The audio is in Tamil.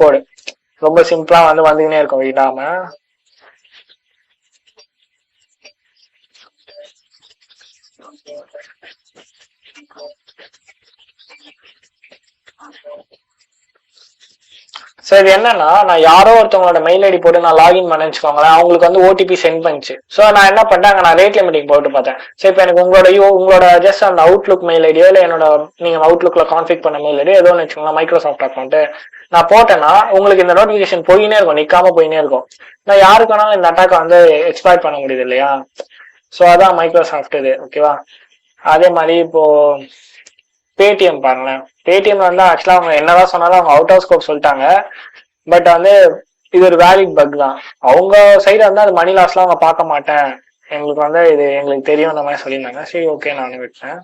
கோடு ரொம்ப சிம்பிளா வந்துகினே இருக்கும் விடாம. சரி, என்னன்னா நான் யாரோ ஒருத்தவங்களோட மெயில் ஐடி போட்டு நான் லாகின் பண்ணேன்னு வச்சுக்கோங்களேன், அவங்களுக்கு ஓடிபி சென்ட் பண்ணிச்சு. ஸோ நான் என்ன பண்ணேன், அங்கே நான் ரேட் லிமிட்டிங் போட்டு பார்த்தேன். சரி, இப்போ எனக்கு உங்களோட ஜஸ்ட் அந்த அவுட்லுக் மெயில் ஐடியோ இல்லை என்னோட நீங்க அவுட்லுக்ல கான்ஃபிக் பண்ண மெயில் ஐடியோ ஏதோ ஒன்று வச்சுக்கோங்களேன், மைக்ரோசாஃப்ட் அக்கௌண்ட் நான் போட்டேன்னா உங்களுக்கு இந்த நோட்டிபிகேஷன் போயினே இருக்கும், நிக்காம போயினே இருக்கும். நான் யாருக்கு வேணாலும் இந்த அட்டாக்கை எக்ஸ்ப்ளாய்ட் பண்ண முடியுது இல்லையா? ஸோ அதான் மைக்ரோசாஃப்ட் இது. ஓகேவா? அதே மாதிரி இப்போ பேடிஎம் பாருங்களேன். பேடிஎம் ஆக்சுவலா அவங்க என்னதான் சொன்னாலும் அவங்க அவுட் ஆஃப் ஸ்கோப் சொல்லிட்டாங்க. பட் இது ஒரு வேலிட் பக் தான். அவங்க சைடு அது மணி லாஸ்லாம் அவங்க பார்க்க மாட்டேன், எங்களுக்கு இது எங்களுக்கு தெரியும் அந்த மாதிரி சொல்லியிருந்தாங்க. சரி, ஓகே, நான் விட்டேன்.